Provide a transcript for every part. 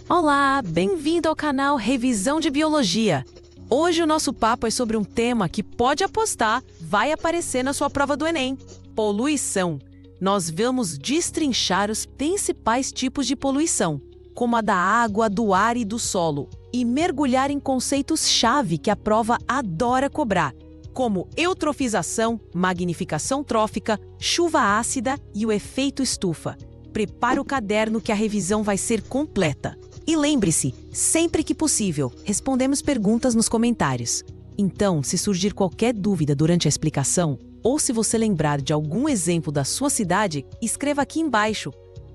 Olá, bem-vindo ao canal Revisão de Biologia. Hoje o nosso papo é sobre um tema que pode apostar, vai aparecer na sua prova do Enem: poluição. Nós vamos destrinchar os principais tipos de poluição, como a da água, do ar e do solo, e mergulhar em conceitos-chave que a prova adora cobrar, como eutrofização, magnificação trófica, chuva ácida e o efeito estufa. Prepare o caderno que a revisão vai ser completa. E lembre-se, sempre que possível, respondemos perguntas nos comentários. Então, se surgir qualquer dúvida durante a explicação, ou se você lembrar de algum exemplo da sua cidade, escreva aqui embaixo.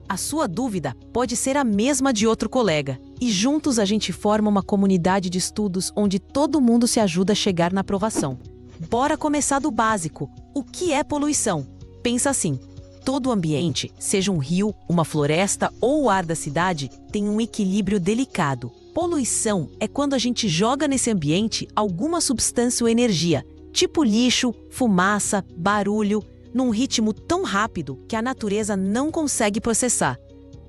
A sua dúvida pode ser a mesma de outro colega, e juntos a gente forma uma comunidade de estudos onde todo mundo se ajuda a chegar na aprovação. Bora começar do básico. O que é poluição? Pensa assim: todo o ambiente, seja um rio, uma floresta ou o ar da cidade, tem um equilíbrio delicado. Poluição é quando a gente joga nesse ambiente alguma substância ou energia, tipo lixo, fumaça, barulho, num ritmo tão rápido que a natureza não consegue processar.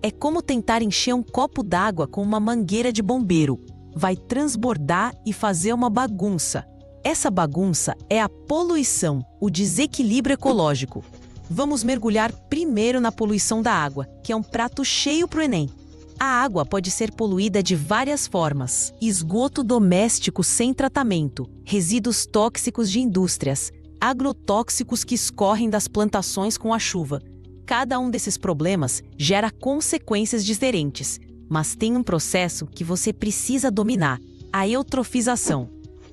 É como tentar encher um copo d'água com uma mangueira de bombeiro. Vai transbordar e fazer uma bagunça. Essa bagunça é a poluição, o desequilíbrio ecológico. Vamos mergulhar primeiro na poluição da água, que é um prato cheio para o Enem. A água pode ser poluída de várias formas: esgoto doméstico sem tratamento, resíduos tóxicos de indústrias, agrotóxicos que escorrem das plantações com a chuva. Cada um desses problemas gera consequências diferentes, mas tem um processo que você precisa dominar: a eutrofização.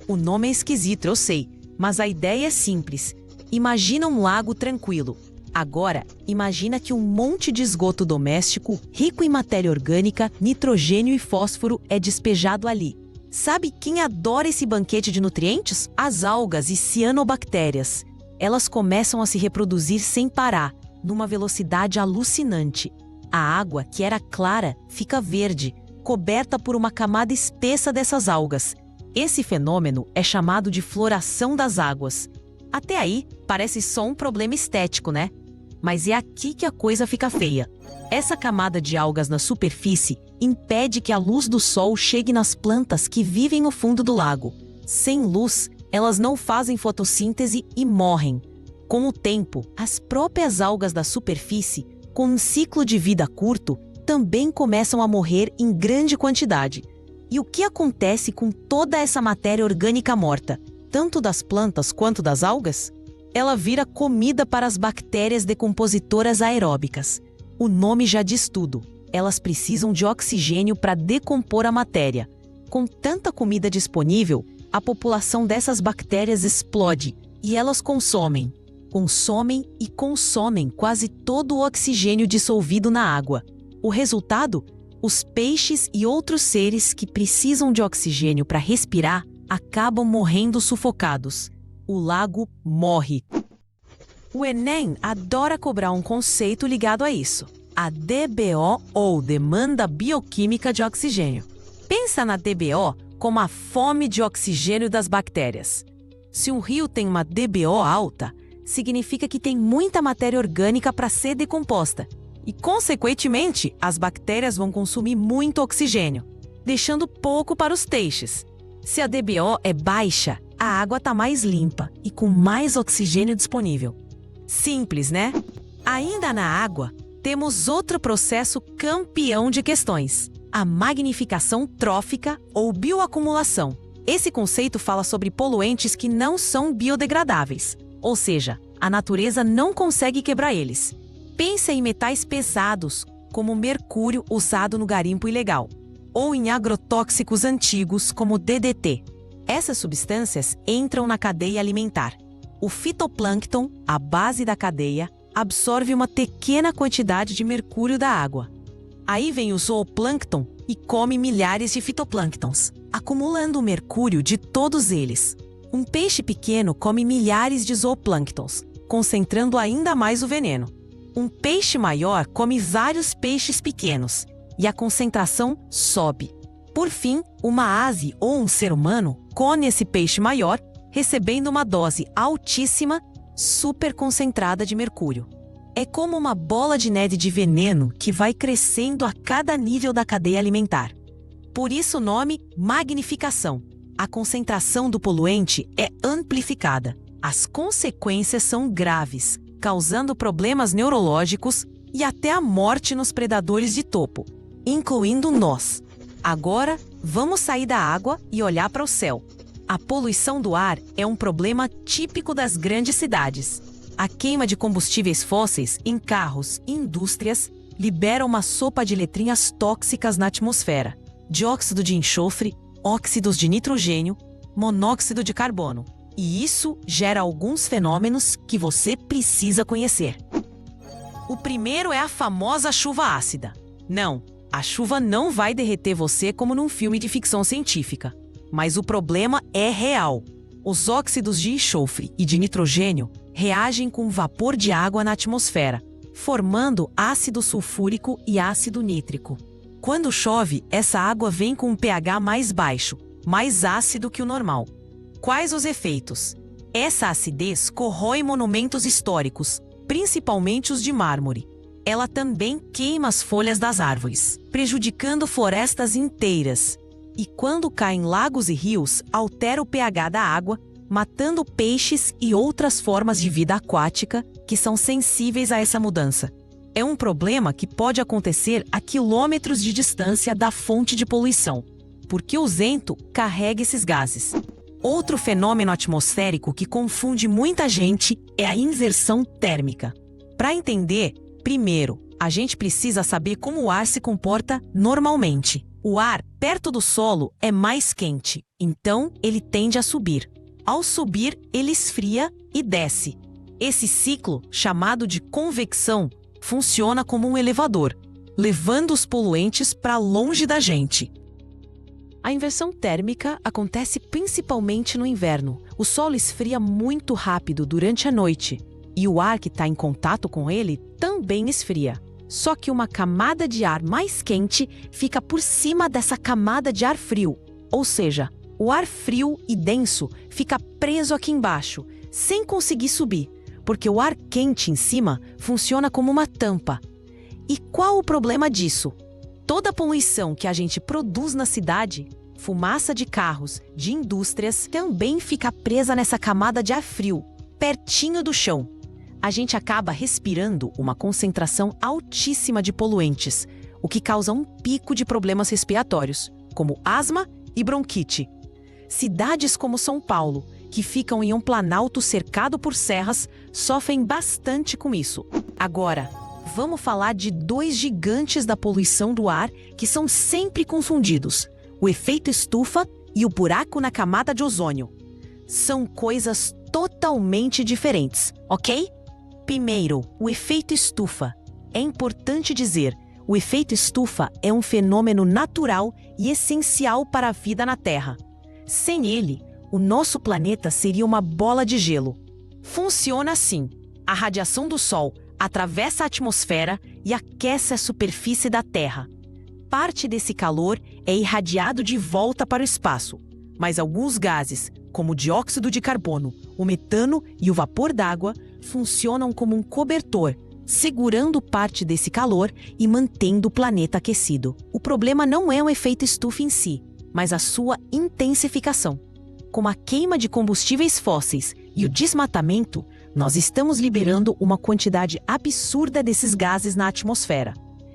O nome é esquisito, eu sei, mas a ideia é simples. Imagina um lago tranquilo. Agora, imagina que um monte de esgoto doméstico, rico em matéria orgânica, nitrogênio e fósforo, é despejado ali. Sabe quem adora esse banquete de nutrientes? As algas e cianobactérias. Elas começam a se reproduzir sem parar, numa velocidade alucinante. A água, que era clara, fica verde, coberta por uma camada espessa dessas algas. Esse fenômeno é chamado de floração das águas. Até aí, parece só um problema estético, né? Mas é aqui que a coisa fica feia. Essa camada de algas na superfície impede que a luz do sol chegue nas plantas que vivem no fundo do lago. Sem luz, elas não fazem fotossíntese e morrem. Com o tempo, as próprias algas da superfície, com um ciclo de vida curto, também começam a morrer em grande quantidade. E o que acontece com toda essa matéria orgânica morta, tanto das plantas quanto das algas? Ela vira comida para as bactérias decompositoras aeróbicas. O nome já diz tudo. Elas precisam de oxigênio para decompor a matéria. Com tanta comida disponível, a população dessas bactérias explode e elas consomem e consomem quase todo o oxigênio dissolvido na água. O resultado? Os peixes e outros seres que precisam de oxigênio para respirar acabam morrendo sufocados. O lago morre. O Enem adora cobrar um conceito ligado a isso: a DBO, ou demanda bioquímica de oxigênio. Pensa na DBO como a fome de oxigênio das bactérias. Se um rio tem uma DBO alta, significa que tem muita matéria orgânica para ser decomposta. E, consequentemente, as bactérias vão consumir muito oxigênio, deixando pouco para os peixes. Se a DBO é baixa, a água está mais limpa e com mais oxigênio disponível. Simples, né? Ainda na água, temos outro processo campeão de questões: a magnificação trófica ou bioacumulação. Esse conceito fala sobre poluentes que não são biodegradáveis, ou seja, a natureza não consegue quebrar eles. Pensa em metais pesados, como o mercúrio usado no garimpo ilegal, ou em agrotóxicos antigos, como o DDT. Essas substâncias entram na cadeia alimentar. O fitoplâncton, a base da cadeia, absorve uma pequena quantidade de mercúrio da água. Aí vem o zooplâncton e come milhares de fitoplânctons, acumulando o mercúrio de todos eles. Um peixe pequeno come milhares de zooplânctons, concentrando ainda mais o veneno. Um peixe maior come vários peixes pequenos, e a concentração sobe. Por fim, uma ave ou um ser humano come esse peixe maior, recebendo uma dose altíssima, super concentrada de mercúrio. É como uma bola de neve de veneno que vai crescendo a cada nível da cadeia alimentar. Por isso o nome magnificação. A concentração do poluente é amplificada. As consequências são graves, causando problemas neurológicos e até a morte nos predadores de topo, incluindo nós. Agora, vamos sair da água e olhar para o céu. A poluição do ar é um problema típico das grandes cidades. A queima de combustíveis fósseis em carros e indústrias libera uma sopa de letrinhas tóxicas na atmosfera: dióxido de enxofre, óxidos de nitrogênio, monóxido de carbono. E isso gera alguns fenômenos que você precisa conhecer. O primeiro é a famosa chuva ácida. Não, a chuva não vai derreter você como num filme de ficção científica. Mas o problema é real. Os óxidos de enxofre e de nitrogênio reagem com o vapor de água na atmosfera, formando ácido sulfúrico e ácido nítrico. Quando chove, essa água vem com um pH mais baixo, mais ácido que o normal. Quais os efeitos? Essa acidez corrói monumentos históricos, principalmente os de mármore. Ela também queima as folhas das árvores, prejudicando florestas inteiras. E quando cai em lagos e rios, altera o pH da água, matando peixes e outras formas de vida aquática que são sensíveis a essa mudança. É um problema que pode acontecer a quilômetros de distância da fonte de poluição, porque o vento carrega esses gases. Outro fenômeno atmosférico que confunde muita gente é a inversão térmica. Para entender, primeiro, a gente precisa saber como o ar se comporta normalmente. O ar perto do solo é mais quente, então ele tende a subir. Ao subir, ele esfria e desce. Esse ciclo, chamado de convecção, funciona como um elevador, levando os poluentes para longe da gente. A inversão térmica acontece principalmente no inverno. O solo esfria muito rápido durante a noite e o ar que está em contato com ele também esfria. Só que uma camada de ar mais quente fica por cima dessa camada de ar frio. Ou seja, o ar frio e denso fica preso aqui embaixo, sem conseguir subir, porque o ar quente em cima funciona como uma tampa. E qual o problema disso? Toda a poluição que a gente produz na cidade, fumaça de carros, de indústrias, também fica presa nessa camada de ar frio, pertinho do chão. A gente acaba respirando uma concentração altíssima de poluentes, o que causa um pico de problemas respiratórios, como asma e bronquite. Cidades como São Paulo, que ficam em um planalto cercado por serras, sofrem bastante com isso. Agora, vamos falar de dois gigantes da poluição do ar que são sempre confundidos: o efeito estufa e o buraco na camada de ozônio. São coisas totalmente diferentes, ok? Primeiro, o efeito estufa. É importante dizer, o efeito estufa é um fenômeno natural e essencial para a vida na Terra. Sem ele, o nosso planeta seria uma bola de gelo. Funciona assim: a radiação do Sol atravessa a atmosfera e aquece a superfície da Terra. Parte desse calor é irradiado de volta para o espaço, mas alguns gases, como o dióxido de carbono, o metano e o vapor d'água, funcionam como um cobertor, segurando parte desse calor e mantendo o planeta aquecido. O problema não é o efeito estufa em si, mas a sua intensificação. Com a queima de combustíveis fósseis e o desmatamento, nós estamos liberando uma quantidade absurda desses gases na atmosfera.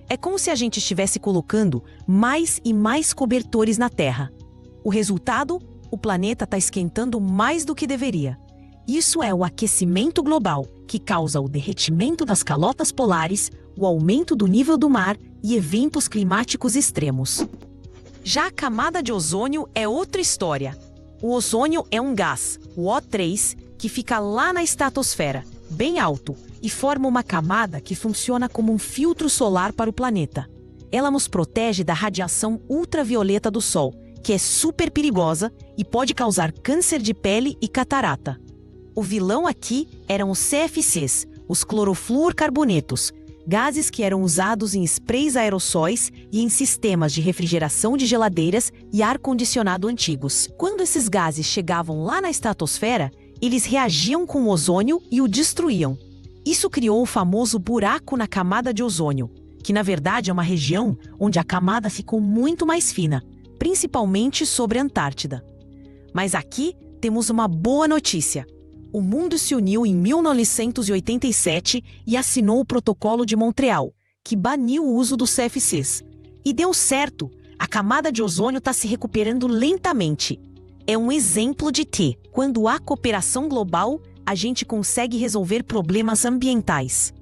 É como se a gente estivesse colocando mais e mais cobertores na Terra. O resultado? O planeta está esquentando mais do que deveria. Isso é o aquecimento global, que causa o derretimento das calotas polares, o aumento do nível do mar e eventos climáticos extremos. Já a camada de ozônio é outra história. O ozônio é um gás, o O3, que fica lá na estratosfera, bem alto, e forma uma camada que funciona como um filtro solar para o planeta. Ela nos protege da radiação ultravioleta do Sol, que é super perigosa e pode causar câncer de pele e catarata. O vilão aqui eram os CFCs, os clorofluorcarbonetos, gases que eram usados em sprays aerossóis e em sistemas de refrigeração de geladeiras e ar-condicionado antigos. Quando esses gases chegavam lá na estratosfera, eles reagiam com o ozônio e o destruíam. Isso criou o famoso buraco na camada de ozônio, que na verdade é uma região onde a camada ficou muito mais fina, principalmente sobre a Antártida. Mas aqui temos uma boa notícia. O mundo se uniu em 1987 e assinou o Protocolo de Montreal, que baniu o uso dos CFCs. E deu certo, a camada de ozônio está se recuperando lentamente. É um exemplo de que, quando há cooperação global, a gente consegue resolver problemas ambientais.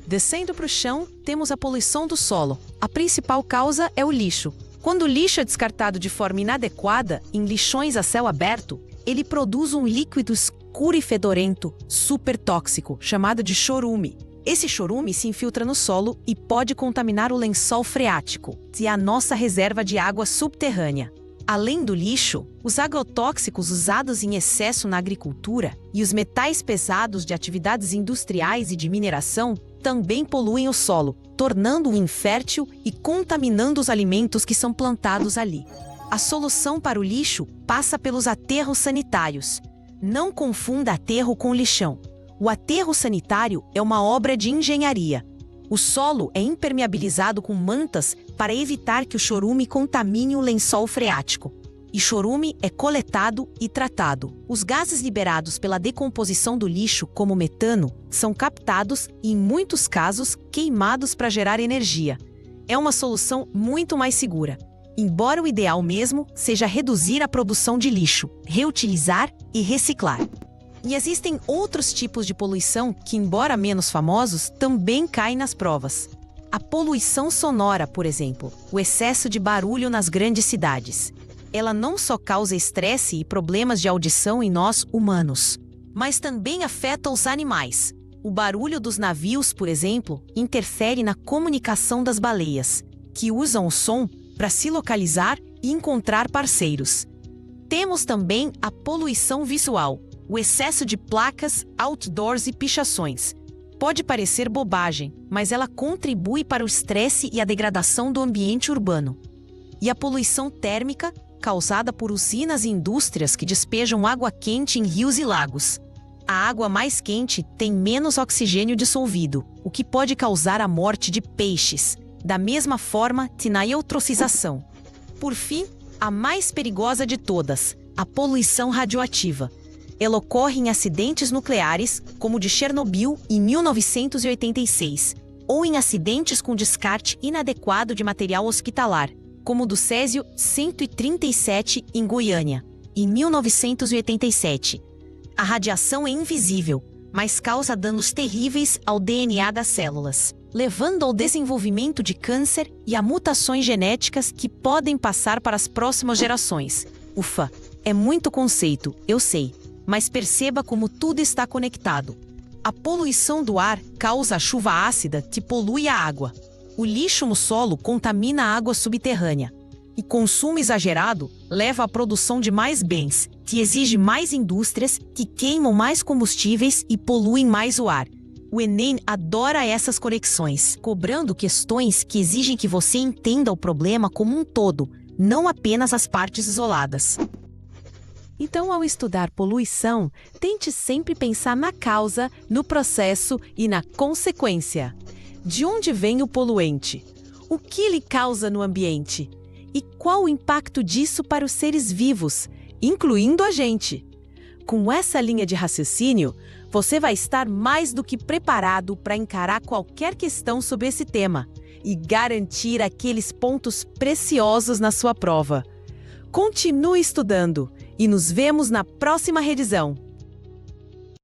Descendo para o chão, temos a poluição do solo. A principal causa é o lixo. Quando o lixo é descartado de forma inadequada, em lixões a céu aberto, ele produz um líquido escuro e fedorento, super tóxico, chamado de chorume. Esse chorume se infiltra no solo e pode contaminar o lençol freático, que é a nossa reserva de água subterrânea. Além do lixo, os agrotóxicos usados em excesso na agricultura e os metais pesados de atividades industriais e de mineração também poluem o solo, tornando-o infértil e contaminando os alimentos que são plantados ali. A solução para o lixo passa pelos aterros sanitários. Não confunda aterro com lixão. O aterro sanitário é uma obra de engenharia. O solo é impermeabilizado com mantas para evitar que o chorume contamine o lençol freático. E chorume é coletado e tratado. Os gases liberados pela decomposição do lixo, como o metano, são captados e, em muitos casos, queimados para gerar energia. É uma solução muito mais segura. Embora o ideal mesmo seja reduzir a produção de lixo, reutilizar e reciclar. E existem outros tipos de poluição que, embora menos famosos, também caem nas provas. A poluição sonora, por exemplo, o excesso de barulho nas grandes cidades. Ela não só causa estresse e problemas de audição em nós, humanos, mas também afeta os animais. O barulho dos navios, por exemplo, interfere na comunicação das baleias, que usam o som para se localizar e encontrar parceiros. Temos também a poluição visual. O excesso de placas, outdoors e pichações. Pode parecer bobagem, mas ela contribui para o estresse e a degradação do ambiente urbano. E a poluição térmica, causada por usinas e indústrias que despejam água quente em rios e lagos. A água mais quente tem menos oxigênio dissolvido, o que pode causar a morte de peixes, da mesma forma que na eutrocização. Por fim, a mais perigosa de todas, a poluição radioativa. Ela ocorre em acidentes nucleares, como o de Chernobyl em 1986, ou em acidentes com descarte inadequado de material hospitalar, como o do Césio-137 em Goiânia, em 1987. A radiação é invisível, mas causa danos terríveis ao DNA das células, levando ao desenvolvimento de câncer e a mutações genéticas que podem passar para as próximas gerações. Ufa, é muito conceito, eu sei. Mas perceba como tudo está conectado. A poluição do ar causa a chuva ácida que polui a água. O lixo no solo contamina a água subterrânea. E consumo exagerado leva à produção de mais bens, que exige mais indústrias, que queimam mais combustíveis e poluem mais o ar. O Enem adora essas conexões, cobrando questões que exigem que você entenda o problema como um todo, não apenas as partes isoladas. Então, ao estudar poluição, tente sempre pensar na causa, no processo e na consequência. De onde vem o poluente? O que lhe causa no ambiente? E qual o impacto disso para os seres vivos, incluindo a gente? Com essa linha de raciocínio, você vai estar mais do que preparado para encarar qualquer questão sobre esse tema e garantir aqueles pontos preciosos na sua prova. Continue estudando! E nos vemos na próxima revisão.